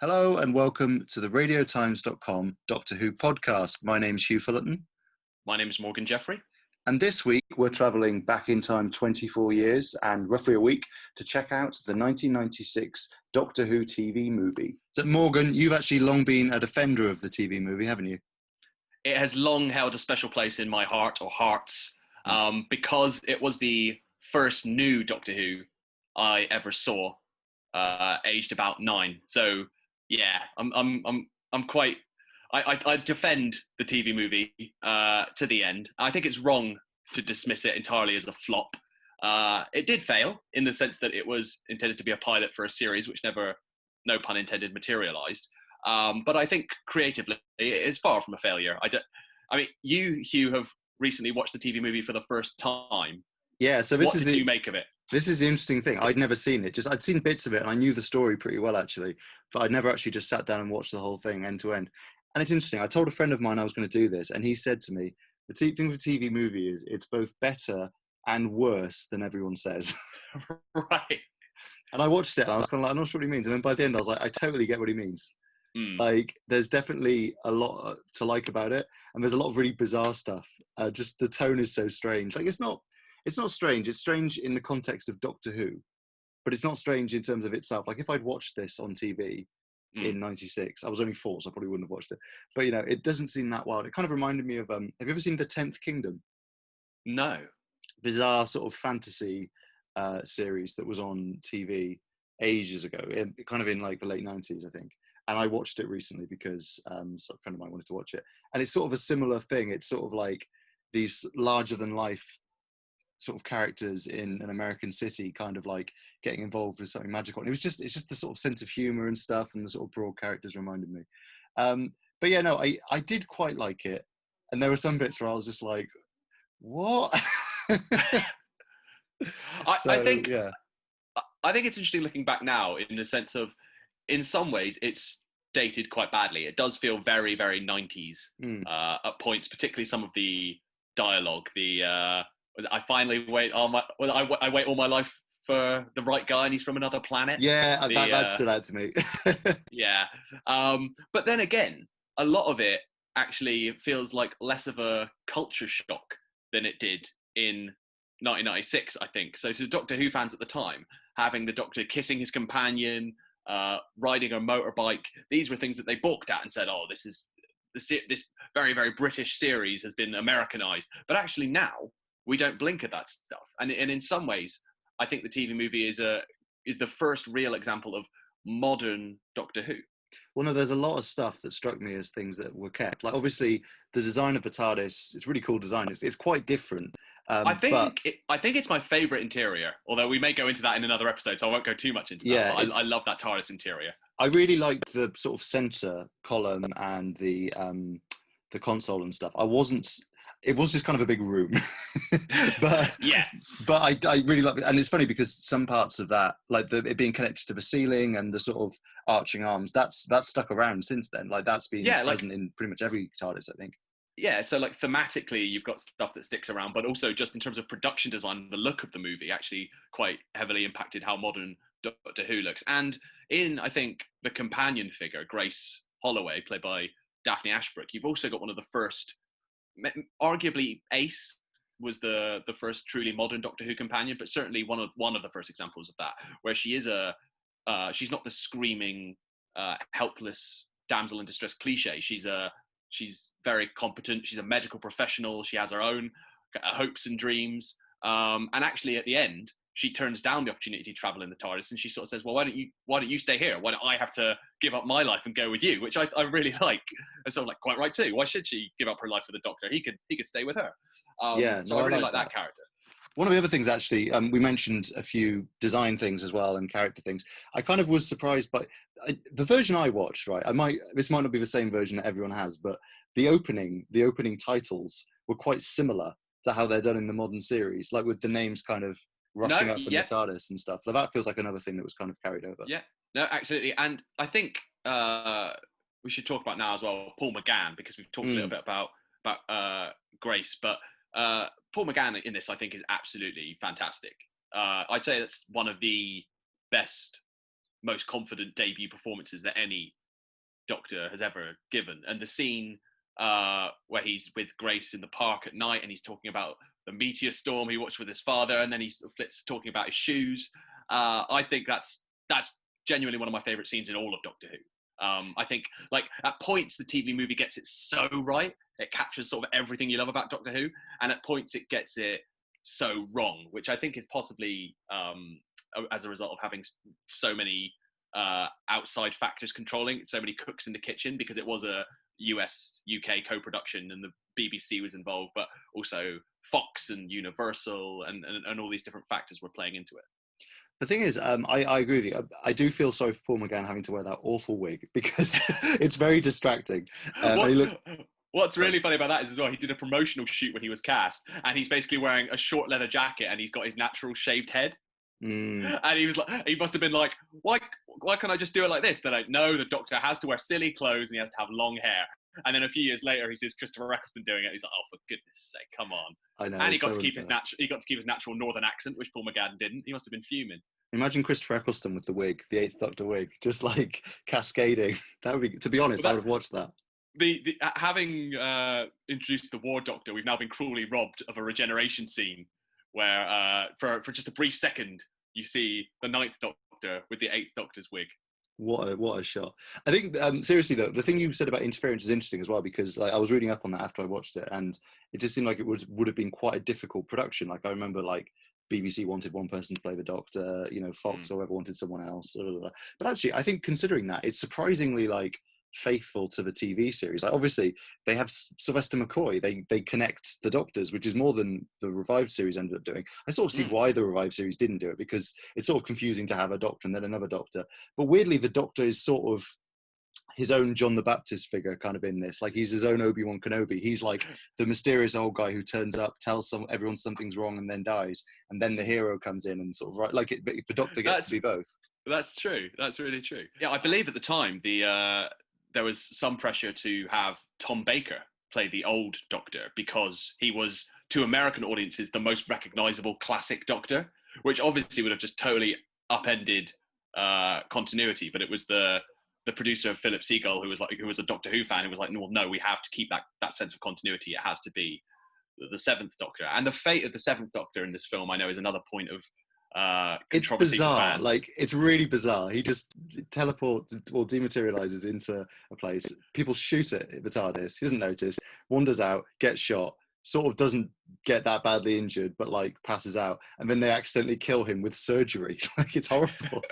Hello and welcome to the radiotimes.com Doctor Who podcast. My name's Hugh Fullerton. My name is Morgan Jeffrey. And this week we're travelling back in time 24 years and roughly a week to check out the 1996 Doctor Who TV movie. So Morgan, you've actually long been a defender of the TV movie, haven't you? It has long held a special place in my heart or hearts because it was the first new Doctor Who I ever saw, aged about 9. So yeah, I'm quite. I defend the TV movie to the end. I think it's wrong to dismiss it entirely as a flop. It did fail in the sense that it was intended to be a pilot for a series, which never, no pun intended, materialized. But I think creatively it is far from a failure. I mean, you, Hugh, have recently watched the TV movie for the first time. Yeah, so what did you make of it? This is the interesting thing. I'd never seen it. I'd seen bits of it and I knew the story pretty well actually, but I'd never actually just sat down and watched the whole thing end to end. And it's interesting. I told a friend of mine I was going to do this and he said to me, the thing with a TV movie is it's both better and worse than everyone says. Right. And I watched it and I was kind of like, I'm not sure what he means. And then by the end I was like, I totally get what he means. Like there's definitely a lot to like about it. And there's a lot of really bizarre stuff. Just the tone is so strange. Like it's not strange. It's strange in the context of Doctor Who, but it's not strange in terms of itself. Like if I'd watched this on TV in '96, I was only 4, so I probably wouldn't have watched it. But you know, it doesn't seem that wild. It kind of reminded me of. Have you ever seen The 10th Kingdom? No. Bizarre sort of fantasy series that was on TV ages ago, kind of in like the late '90s, I think. And I watched it recently because a friend of mine wanted to watch it. And it's sort of a similar thing. It's sort of like these larger than life sort of characters in an American city kind of like getting involved with something magical. And it's just the sort of sense of humor and stuff and the sort of broad characters reminded me. But yeah, no, I did quite like it. And there were some bits where I was just like, what? I think it's interesting looking back now in the sense of, in some ways, it's dated quite badly. It does feel very, very 90s at points, particularly some of the dialogue. I finally wait I wait all my life for the right guy, and he's from another planet. Yeah, that stood out to me. Yeah, but then again, a lot of it actually feels like less of a culture shock than it did in 1996, I think. So to Doctor Who fans at the time, having the Doctor kissing his companion, riding a motorbike, these were things that they balked at and said, oh, this very, very British series has been Americanized. But actually now, we don't blink at that stuff. And in some ways, I think the TV movie is the first real example of modern Doctor Who. Well, no, there's a lot of stuff that struck me as things that were kept. Like, obviously, the design of the TARDIS, it's really cool design. It's quite different. I think it's my favourite interior, although we may go into that in another episode, so I won't go too much into that. But I love that TARDIS interior. I really liked the sort of centre column and the console and stuff. It was just kind of a big room, but yeah. But I really love it, and it's funny because some parts of that, like it being connected to the ceiling and the sort of arching arms, that's stuck around since then. Like that's been present in pretty much every TARDIS, I think. Yeah, so like thematically, you've got stuff that sticks around, but also just in terms of production design, the look of the movie actually quite heavily impacted how modern Doctor Who looks. And in, I think, the companion figure, Grace Holloway, played by Daphne Ashbrook, you've also got one of the first, arguably Ace was the first truly modern Doctor Who companion, but certainly one of the first examples of that, where she is she's not the screaming, helpless damsel in distress cliche. She's very competent. She's a medical professional. She has her own hopes and dreams. And actually, at the end, she turns down the opportunity to travel in the TARDIS, and she sort of says, "Well, why don't you stay here? Why don't I have to give up my life and go with you?" Which I really like. And so I'm like, quite right too. Why should she give up her life for the Doctor? He could stay with her. So I really like that character. One of the other things, actually, we mentioned a few design things as well and character things. I kind of was surprised by the version I watched. Right, this might not be the same version that everyone has, but the opening titles were quite similar to how they're done in the modern series, like with the names kind of rushing up in the TARDIS and stuff. So that feels like another thing that was kind of carried over. Yeah, no, absolutely. And I think we should talk about now as well Paul McGann, because we've talked a little bit about Grace, but Paul McGann in this, I think, is absolutely fantastic. I'd say that's one of the best most confident debut performances that any Doctor has ever given. And the scene where he's with Grace in the park at night and he's talking about the meteor storm he watched with his father, and then he flits talking about his shoes. I think that's genuinely one of my favorite scenes in all of Doctor Who. I think, like, at points the TV movie gets it so right, it captures sort of everything you love about Doctor Who, and at points it gets it so wrong, which I think is possibly as a result of having so many outside factors controlling, so many cooks in the kitchen, because it was a US UK co-production and the BBC was involved, but also Fox and Universal and all these different factors were playing into it. The thing is, I agree with you. I do feel sorry for Paul McGann having to wear that awful wig because it's very distracting. What's really funny about that is as well, he did a promotional shoot when he was cast, and he's basically wearing a short leather jacket and he's got his natural shaved head. And he was like, he must have been like, why can't I just do it like this? They're like, no, the Doctor has to wear silly clothes and he has to have long hair. And then a few years later, he sees Christopher Eccleston doing it. He's like, oh, for goodness sake, come on. I know. And he got to keep his natural northern accent, which Paul McGann didn't. He must have been fuming. Imagine Christopher Eccleston with the wig, the Eighth Doctor wig, just like cascading. That would be, to be honest, I would have watched that. Having introduced the War Doctor, we've now been cruelly robbed of a regeneration scene where, for just a brief second, you see the Ninth Doctor with the Eighth Doctor's wig. What a shot. I think, seriously though, the thing you said about interference is interesting as well, because I was reading up on that after I watched it, and it just seemed like it would have been quite a difficult production. Like, I remember, like, BBC wanted one person to play the Doctor, you know, Fox or whoever wanted someone else. But actually, I think considering that, it's surprisingly, like, faithful to the TV series. Like, obviously they have Sylvester McCoy, they connect the Doctors, which is more than the revived series ended up doing. I sort of see why the revived series didn't do it, because it's sort of confusing to have a Doctor and then another Doctor. But weirdly, the Doctor is sort of his own John the Baptist figure kind of in this. Like, he's his own Obi-Wan Kenobi. He's like the mysterious old guy who turns up, tells everyone something's wrong, and then dies, and then the hero comes in and sort of, right, like, the Doctor gets to be both. That's true. That's really true. Yeah, I believe at the time there was some pressure to have Tom Baker play the old Doctor, because he was, to American audiences, the most recognizable classic Doctor, which obviously would have just totally upended continuity. But it was the producer, Philip Seagull, who was a Doctor Who fan, who was like, no, we have to keep that sense of continuity. It has to be the Seventh Doctor. And the fate of the Seventh Doctor in this film, I know, is another point of it's bizarre. Like, it's really bizarre. He just teleports or dematerializes into a place. People shoot it at the Tardis. He doesn't notice, wanders out, gets shot, sort of doesn't get that badly injured, but like passes out, and then they accidentally kill him with surgery. Like, it's horrible.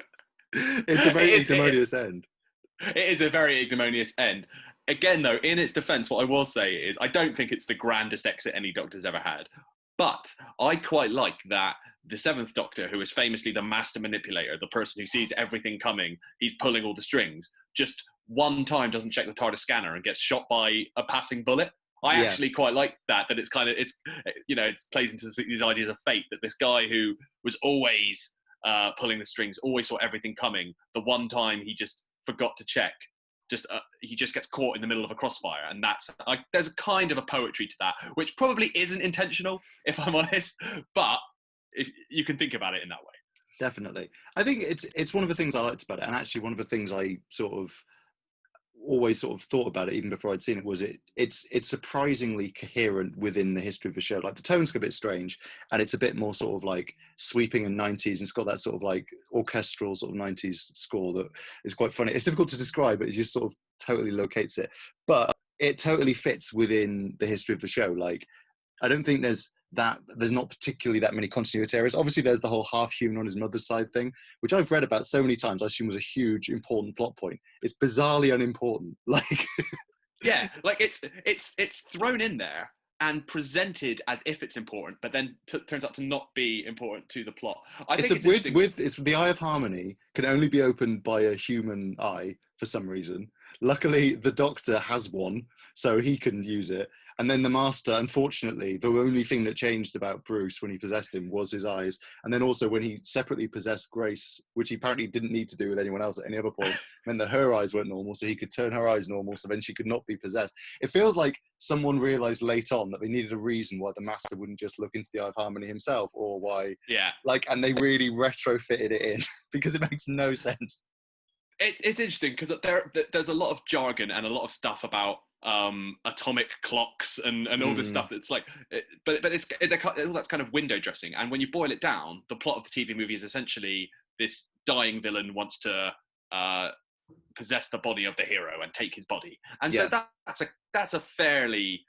It's a very ignominious end. It is a very ignominious end. Again, though, in its defense, what I will say is I don't think it's the grandest exit any Doctor's ever had. But I quite like that the Seventh Doctor, who is famously the master manipulator, the person who sees everything coming, he's pulling all the strings, just one time doesn't check the TARDIS scanner and gets shot by a passing bullet. I actually quite like that it plays into these ideas of fate, that this guy who was always pulling the strings, always saw everything coming, the one time he just forgot to check, he just gets caught in the middle of a crossfire. And there's a kind of a poetry to that, which probably isn't intentional, if I'm honest, but if you can think about it in that way. Definitely. I think it's one of the things I liked about it, and actually one of the things I always thought about it even before I'd seen it, was it's surprisingly coherent within the history of the show. Like, the tone's a bit strange, and it's a bit more sort of like sweeping and 90s, and it's got that sort of like orchestral sort of 90s score that is quite funny. It's difficult to describe, but it just sort of totally locates it. But it totally fits within the history of the show. Like, I don't think there's not particularly that many continuity areas. Obviously, there's the whole half human on his mother's side thing, which I've read about so many times. I assume was a huge important plot point. It's bizarrely unimportant. Like, yeah, like it's thrown in there and presented as if it's important, but then turns out to not be important to the plot. I think it's the Eye of Harmony can only be opened by a human eye for some reason. Luckily, the Doctor has one, so he can use it. And then the Master, unfortunately, the only thing that changed about Bruce when he possessed him was his eyes. And then also when he separately possessed Grace, which he apparently didn't need to do with anyone else at any other point, meant that her eyes weren't normal, so he could turn her eyes normal, so then she could not be possessed. It feels like someone realised late on that they needed a reason why the Master wouldn't just look into the Eye of Harmony himself, or why... Yeah. Like, and they really retrofitted it in, because it makes no sense. It's interesting because there's a lot of jargon and a lot of stuff about atomic clocks and all this stuff that's like, but all that's kind of window dressing. And when you boil it down, the plot of the TV movie is essentially this dying villain wants to possess the body of the hero and take his body, and so that's a fairly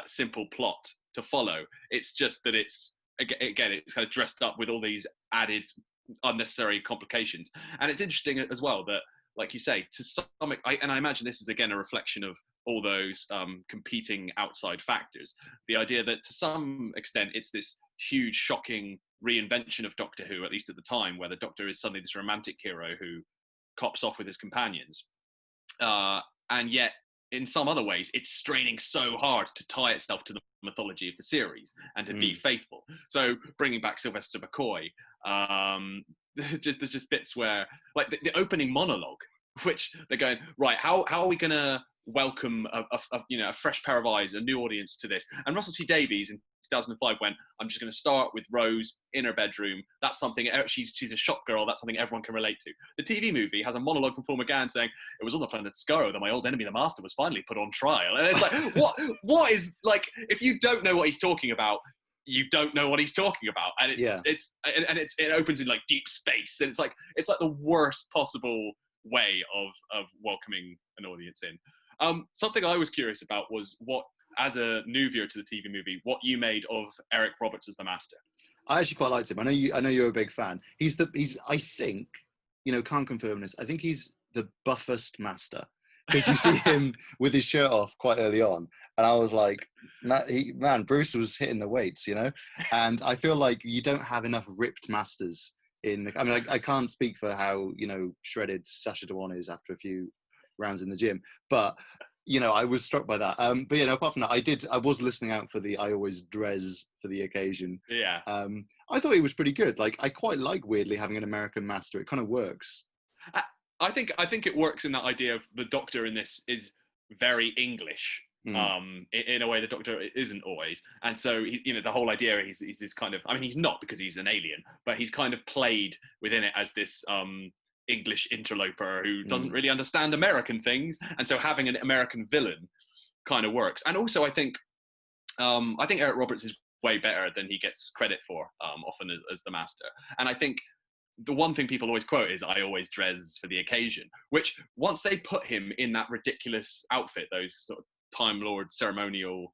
simple plot to follow. It's just that it's kind of dressed up with all these added unnecessary complications. And it's interesting as well that, like you say, to some, and I imagine this is again a reflection of all those competing outside factors. The idea that to some extent it's this huge, shocking reinvention of Doctor Who, at least at the time, where the Doctor is suddenly this romantic hero who cops off with his companions, and yet in some other ways it's straining so hard to tie itself to the mythology of the series and to be faithful. So bringing back Sylvester McCoy, there's just bits where, like the opening monologue, which they're going, right, how are we going to welcome a fresh pair of eyes, a new audience to this? And Russell T Davies in 2005 went, I'm just going to start with Rose in her bedroom. That's something, she's a shop girl. That's something everyone can relate to. The TV movie has a monologue from Paul McGann saying, it was on the planet Skaro that my old enemy, the Master, was finally put on trial. And it's like, what is, like, if you don't know what he's talking about, you don't know what he's talking about. And it opens in like deep space. And it's like the worst possible way of welcoming an audience in. Something I was curious about was what, as a new viewer to the TV movie, what you made of Eric Roberts as the Master. I actually quite liked him. I know you're a big fan. He's I think, can't confirm this, I think he's the buffest Master, because you see him with his shirt off quite early on, and I was like, man, Bruce was hitting the weights, and I feel like you don't have enough ripped Masters in. I mean, I can't speak for how shredded Sacha Dhawan is after a few rounds in the gym, but I was struck by that. But apart from that, I was listening out for the I always dress for the occasion. Yeah. I thought he was pretty good. Like, I quite like, weirdly, having an American Master. It kind of works. I think it works in that idea of the Doctor in this is very English. In a way the Doctor isn't always, and so the whole idea he's this kind of, I mean, he's not, because he's an alien, but he's kind of played within it as this English interloper who doesn't really understand American things, and so having an American villain kind of works. And also I think Eric Roberts is way better than he gets credit for often as the Master. And I think the one thing people always quote is, I always dress for the occasion, which once they put him in that ridiculous outfit, those sort of Time Lord ceremonial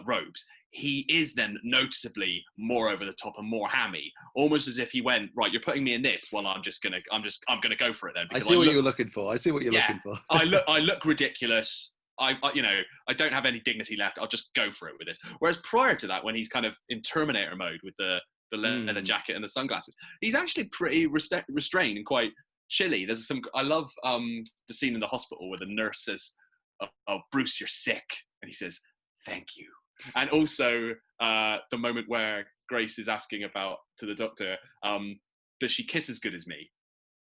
robes, he is then noticeably more over the top and more hammy, almost as if he went, right, you're putting me in this, well, I'm gonna go for it then. I see what you're looking for. Looking for. I look ridiculous. I don't have any dignity left. I'll just go for it with this. Whereas prior to that, when he's kind of in Terminator mode with the leather jacket and the sunglasses, he's actually pretty restrained and quite chilly. I love the scene in the hospital where the nurse says, oh, Bruce, you're sick. And he says, thank you. And also the moment where Grace is asking to the Doctor, does she kiss as good as me?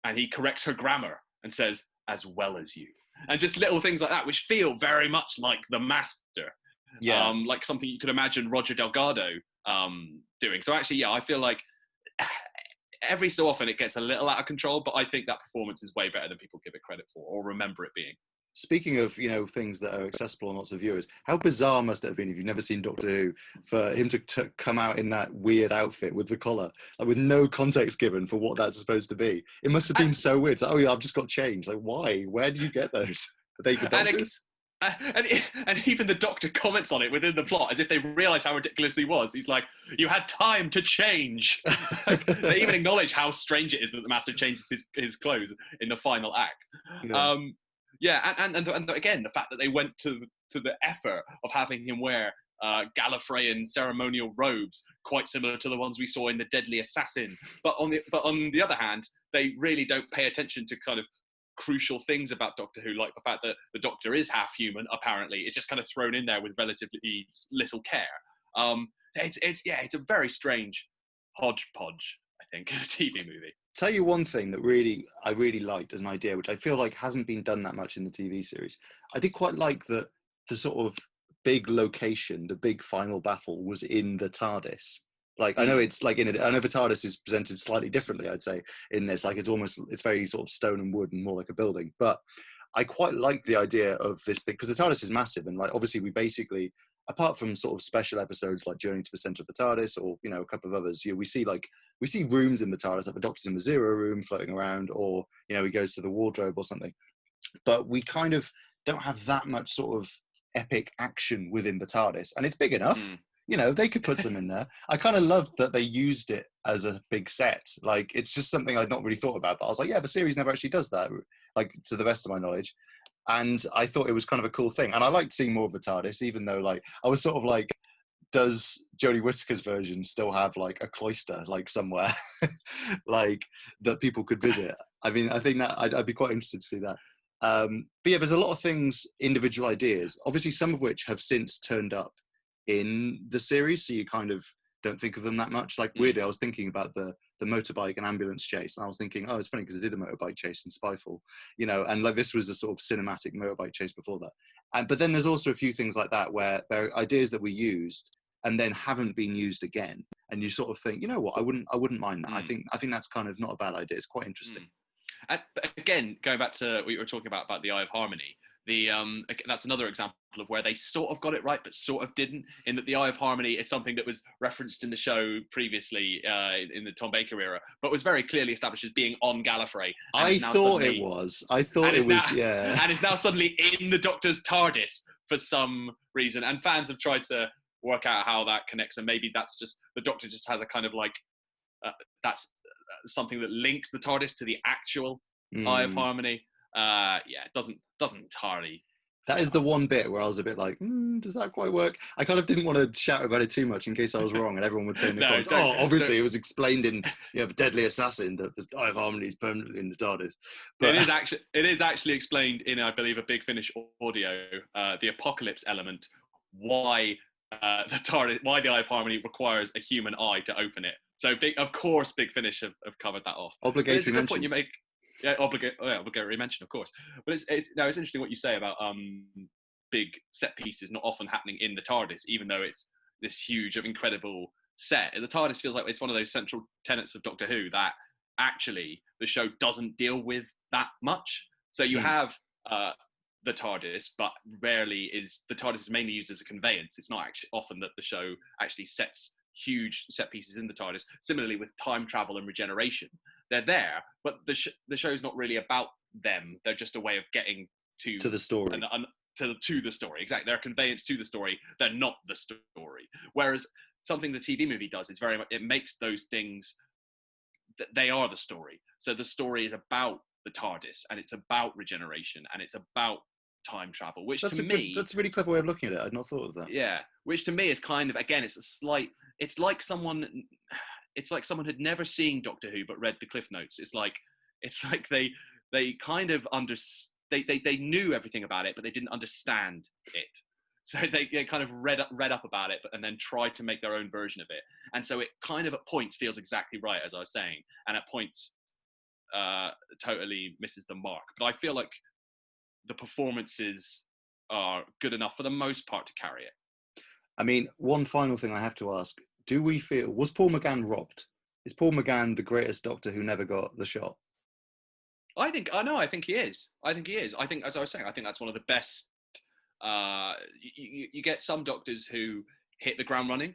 And he corrects her grammar and says, as well as you. And just little things like that, which feel very much like the Master. Yeah. Like something you could imagine Roger Delgado doing. So actually, I feel like every so often it gets a little out of control, but I think that performance is way better than people give it credit for or remember it being. Speaking of, things that are accessible on lots of viewers, how bizarre must it have been, if you've never seen Doctor Who, for him to come out in that weird outfit with the collar, like with no context given for what that's supposed to be? It must have been so weird. It's like, oh yeah, I've just got changed. Like, why? Where did you get those? Are they for doctors? And even the Doctor comments on it within the plot, as if they realise how ridiculous he was. He's like, you had time to change. They even acknowledge how strange it is that the Master changes his clothes in the final act. Yeah. And again, the fact that they went to the effort of having him wear Gallifreyan ceremonial robes, quite similar to the ones we saw in The Deadly Assassin. But on the other hand, they really don't pay attention to kind of crucial things about Doctor Who, like the fact that the Doctor is half human. Apparently, it's just kind of thrown in there with relatively little care. It's a very strange hodgepodge, I think, TV movie. Tell you one thing that I really liked as an idea, which I feel like hasn't been done that much in the TV series. I did quite like that the sort of big location, the big final battle was in the Tardis. Like, I know it's like I know the TARDIS is presented slightly differently, I'd say, in this. Like, it's very sort of stone and wood and more like a building. But I quite like the idea of this thing, because the TARDIS is massive, and like obviously we basically, apart from sort of special episodes like Journey to the Center of the TARDIS, or a couple of others, we see rooms in the TARDIS, like the Doctor's in the Zero Room floating around, or he goes to the wardrobe or something. But we kind of don't have that much sort of epic action within the TARDIS, and it's big enough. They could put some in there. I kind of loved that they used it as a big set. Like, it's just something I'd not really thought about, but I was like, yeah, the series never actually does that, like, to the best of my knowledge. And I thought it was kind of a cool thing. And I liked seeing more of the TARDIS, even though, like, I was sort of like, does Jodie Whittaker's version still have like a cloister, like somewhere, like that people could visit? I mean, I think that I'd be quite interested to see that. But yeah, there's a lot of things, individual ideas, obviously some of which have since turned up in the series, so you kind of don't think of them that much. Like, weirdly, I was thinking about the motorbike and ambulance chase, and I was thinking, oh, it's funny because I did a motorbike chase in Spyfall, and like this was a sort of cinematic motorbike chase before that. But then there's also a few things like that where there are ideas that we used and then haven't been used again, and you sort of think, you know what, I wouldn't mind that. I think that's kind of not a bad idea. It's quite interesting. And again, going back to what you were talking about the Eye of Harmony, that's another example of where they sort of got it right, but sort of didn't. In that the Eye of Harmony is something that was referenced in the show previously in the Tom Baker era, but was very clearly established as being on Gallifrey. I thought it was. Yeah. And it's now suddenly in the Doctor's TARDIS for some reason. And fans have tried to work out how that connects, and maybe that's just the Doctor just has a kind of like that's something that links the TARDIS to the actual Eye of Harmony. It doesn't entirely. That is the one bit where I was a bit like, does that quite work? I kind of didn't want to shout about it too much in case I was wrong, and everyone would say in the comments, obviously it was explained in the Deadly Assassin that the Eye of Harmony is permanently in the TARDIS. But it is actually explained in, I believe, a Big Finish audio, the apocalypse element, why the TARDIS, why the Eye of Harmony requires a human eye to open it. So of course, Big Finish have covered that off. Obligatory mention. Point you make. Yeah, obligatory mention, of course. But it's interesting what you say about big set pieces not often happening in the TARDIS, even though it's this huge, incredible set. The TARDIS feels like it's one of those central tenets of Doctor Who that actually the show doesn't deal with that much. So you have the TARDIS, but rarely is the TARDIS is mainly used as a conveyance. It's not actually often that the show actually sets huge set pieces in the TARDIS. Similarly with time travel and regeneration, they're there, but the show's not really about them. They're just a way of getting to the story. To the story, exactly. They're a conveyance to the story. They're not the story. Whereas something the TV movie does is very much, it makes those things, they are the story. So the story is about the TARDIS, and it's about regeneration, and it's about time travel, which that's a really clever way of looking at it. I'd not thought of that. Yeah, which to me is kind of, again, it's like someone had never seen Doctor Who but read the Cliff Notes. It's like they kind of they knew everything about it, but they didn't understand it. So they kind of read up about it, and then tried to make their own version of it. And so it kind of at points feels exactly right, as I was saying, and at points totally misses the mark. But I feel like the performances are good enough for the most part to carry it. I mean, one final thing I have to ask. Do we feel, was Paul McGann robbed? Is Paul McGann the greatest Doctor who never got the shot? I think he is. I think, as I was saying, I think that's one of the best. You get some Doctors who hit the ground running,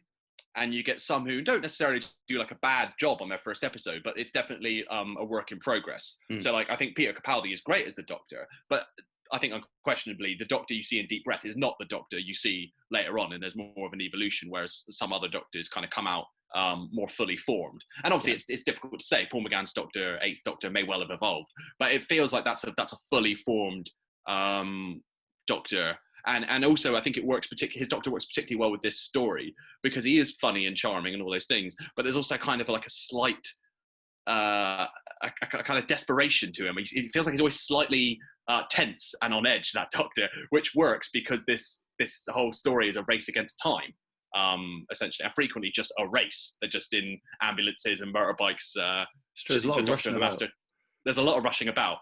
and you get some who don't necessarily do like a bad job on their first episode, but it's definitely a work in progress. So like, I think Peter Capaldi is great as the Doctor, but I think unquestionably the Doctor you see in Deep Breath is not the Doctor you see later on, and there's more of an evolution, whereas some other Doctors kind of come out more fully formed. And obviously it's difficult to say. Paul McGann's Doctor, Eighth Doctor, may well have evolved, but it feels like that's a fully formed Doctor. And also I think his Doctor works particularly well with this story because he is funny and charming and all those things, but there's also kind of like a slight a kind of desperation to him. He feels like he's always slightly tense and on edge, that Doctor, which works because this whole story is a race against time, essentially, and frequently just a race. They're just in ambulances and motorbikes. There's a lot of rushing about. There's a lot of rushing about.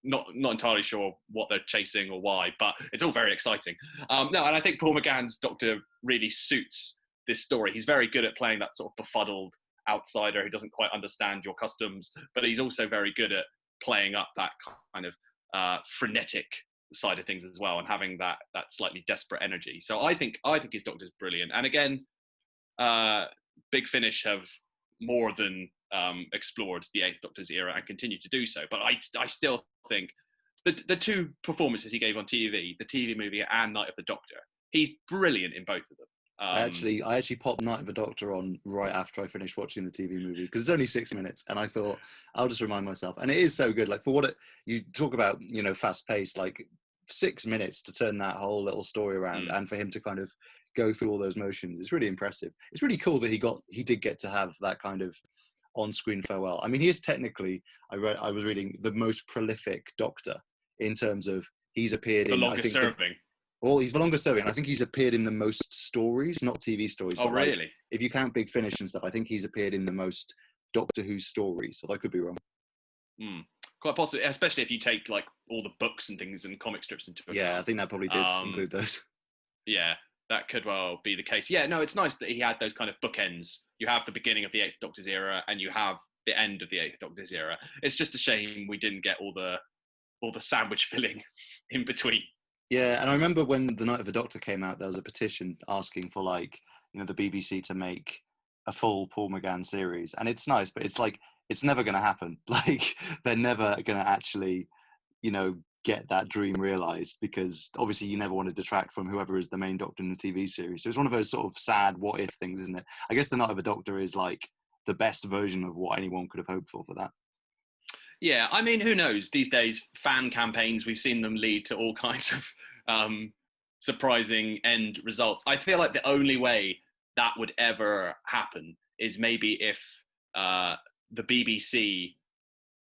Not entirely sure what they're chasing or why, but it's all very exciting. No, and I think Paul McGann's Doctor really suits this story. He's very good at playing that sort of befuddled outsider who doesn't quite understand your customs, but he's also very good at playing up that kind of frenetic side of things as well, and having that slightly desperate energy. So I think his Doctor's brilliant. And again, Big Finish have more than explored the Eighth Doctor's era and continue to do so. But I still think the two performances he gave on TV, the TV movie and Night of the Doctor, he's brilliant in both of them. I actually popped Night of the Doctor on right after I finished watching the TV movie, because it's only 6 minutes, and I thought I'll just remind myself. And it is so good. Like, for what you talk about, fast paced, like 6 minutes to turn that whole little story around, and for him to kind of go through all those motions, it's really impressive. It's really cool that he did get to have that kind of on-screen farewell. I mean, he is technically, I was reading, the most prolific Doctor in terms of he's appeared in, longest serving. Well, he's the longest serving. I think he's appeared in the most stories, not TV stories. Oh, but really? Like, if you count Big Finish and stuff, I think he's appeared in the most Doctor Who stories. So I could be wrong. Quite possibly, especially if you take like all the books and things and comic strips into account. Yeah, I think that probably did include those. Yeah, that could well be the case. Yeah, no, it's nice that he had those kind of bookends. You have the beginning of the Eighth Doctor's era, and you have the end of the Eighth Doctor's era. It's just a shame we didn't get all the sandwich filling in between. Yeah, and I remember when the Night of the Doctor came out, there was a petition asking for the BBC to make a full Paul McGann series, and it's nice, but it's like it's never going to happen. Like, they're never going to actually, get that dream realised, because obviously you never want to detract from whoever is the main Doctor in the TV series. So it's one of those sort of sad what if things, isn't it? I guess the Night of the Doctor is like the best version of what anyone could have hoped for that. Yeah, I mean, who knows? These days, fan campaigns, we've seen them lead to all kinds of surprising end results. I feel like the only way that would ever happen is maybe if the BBC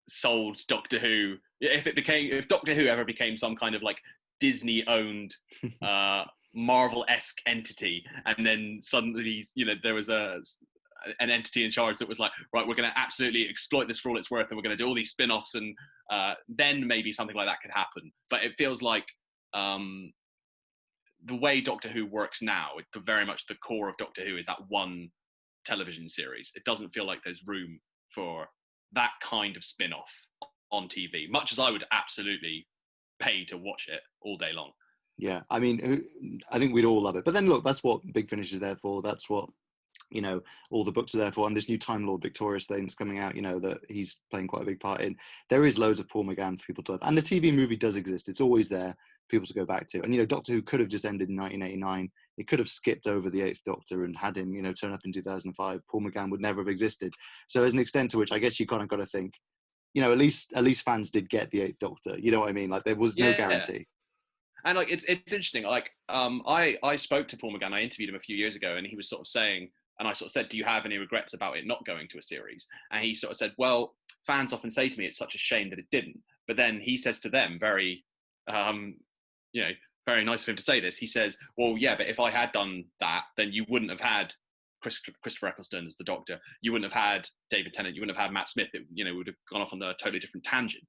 sold Doctor Who. If Doctor Who ever became some kind of like Disney-owned Marvel-esque entity, and then suddenly, there was an entity in charge that was like, right, we're going to absolutely exploit this for all it's worth, and we're going to do all these spin-offs, and then maybe something like that could happen. But it feels like the way Doctor Who works now, very much the core of Doctor Who is that one television series. It doesn't feel like there's room for that kind of spin-off on TV, much as I would absolutely pay to watch it all day long. Yeah, I mean, I think we'd all love it. But then look, that's what Big Finish is there for. That's what, all the books are there for. And this new Time Lord Victorious thing that's coming out, that he's playing quite a big part in. There is loads of Paul McGann for people to love. And the TV movie does exist. It's always there for people to go back to. And, Doctor Who could have just ended in 1989. It could have skipped over the Eighth Doctor and had him, turn up in 2005. Paul McGann would never have existed. So there's an extent to which I guess you kind of got to think, at least fans did get the Eighth Doctor. You know what I mean? Like, there was no guarantee. And like, it's interesting. Like, I spoke to Paul McGann. I interviewed him a few years ago, and he was sort of saying, and I sort of said, do you have any regrets about it not going to a series? And he sort of said, well, fans often say to me, it's such a shame that it didn't. But then he says to them, very nice of him to say this. He says, well, yeah, but if I had done that, then you wouldn't have had Christopher Eccleston as the Doctor. You wouldn't have had David Tennant. You wouldn't have had Matt Smith. It would have gone off on a totally different tangent,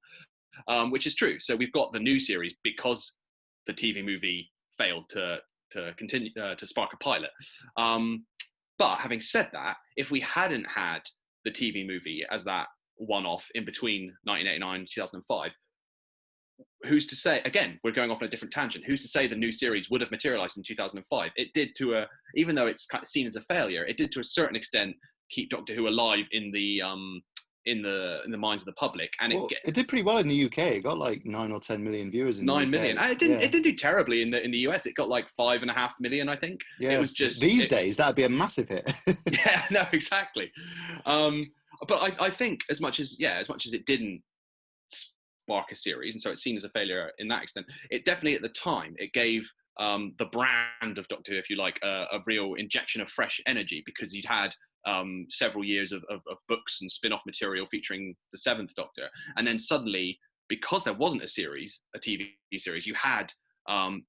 which is true. So we've got the new series because the TV movie failed to continue to spark a pilot. But having said that, if we hadn't had the TV movie as that one-off in between 1989 and 2005, who's to say, again, we're going off on a different tangent, who's to say the new series would have materialized in 2005? It did even though it's kind of seen as a failure, it did to a certain extent keep Doctor Who alive in the minds of the public. And it did pretty well in the UK. It got like 9 or 10 million viewers in 9 the UK. million. And it didn't do terribly in the US. It got like 5.5 million, I think. Yeah, it was just these days that'd be a massive hit. Yeah, no, exactly. But I think as much as it didn't spark a series, and so it's seen as a failure in that extent, it definitely at the time it gave the brand of Doctor Who, if you like, a real injection of fresh energy, because you'd had several years of books and spin-off material featuring the Seventh Doctor, and then suddenly, because there wasn't a TV series, you had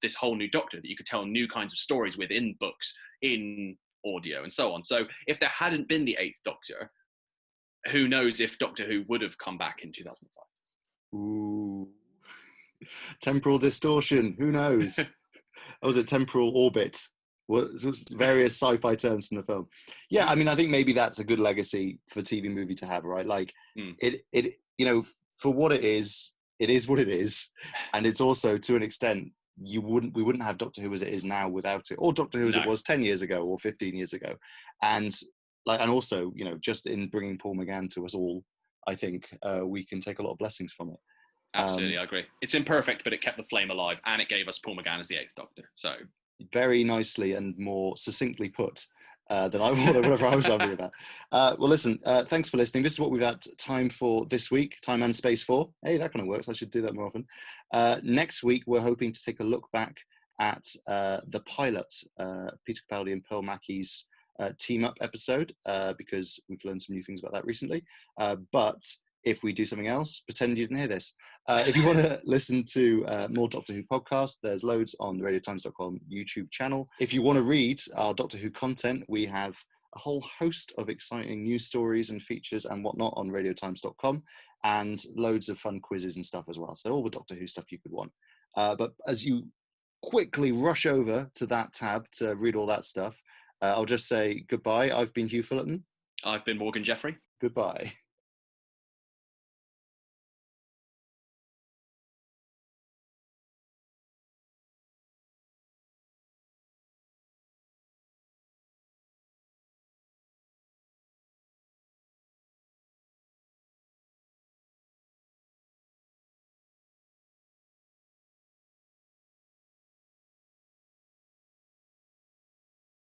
this whole new Doctor that you could tell new kinds of stories with in books, in audio, and so on. So if there hadn't been the Eighth Doctor, who knows if Doctor Who would have come back in 2005. Ooh. Temporal distortion, who knows? Was it temporal orbit? was various sci-fi terms from the film. Yeah, I mean, I think maybe that's a good legacy for TV movie to have, right? Like it, for what it is what it is, and it's also to an extent we wouldn't have Doctor Who as it is now without it, or Doctor Who as it was 10 years ago or 15 years ago, and also just in bringing Paul McGann to us all, I think we can take a lot of blessings from it. Absolutely, I agree. It's imperfect, but it kept the flame alive, and it gave us Paul McGann as the Eighth Doctor. So very nicely and more succinctly put than whatever I was wondering about. Well, listen, thanks for listening. This is what we've had time for this week, time and space for. Hey, that kind of works. I should do that more often. Next week, we're hoping to take a look back at the pilot, Peter Capaldi and Pearl Mackey's team up episode, because we've learned some new things about that recently. But if we do something else, pretend you didn't hear this. If you want to listen to more Doctor Who podcasts, there's loads on the radiotimes.com YouTube channel. If you want to read our Doctor Who content, we have a whole host of exciting news stories and features and whatnot on radiotimes.com, and loads of fun quizzes and stuff as well. So all the Doctor Who stuff you could want. But as you quickly rush over to that tab to read all that stuff, I'll just say goodbye. I've been Hugh Fullerton. I've been Morgan Jeffrey. Goodbye.